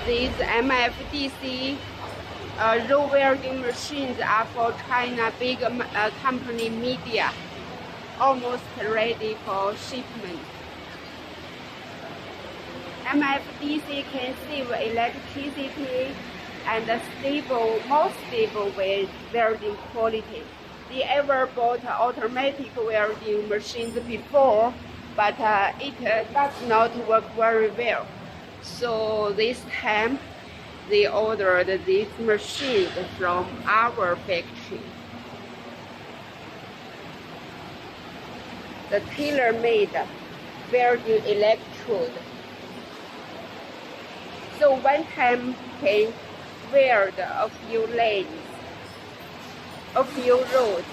These MFDC row welding machines are for China big company Midea, almost ready for shipment. MFDC can save electricity and more stable welding quality. They ever bought automatic welding machines before, but it does not work very well. So this time they ordered these machines from our factory. The tailor-made welding electrode. So one time can weld a few lanes, a few rows.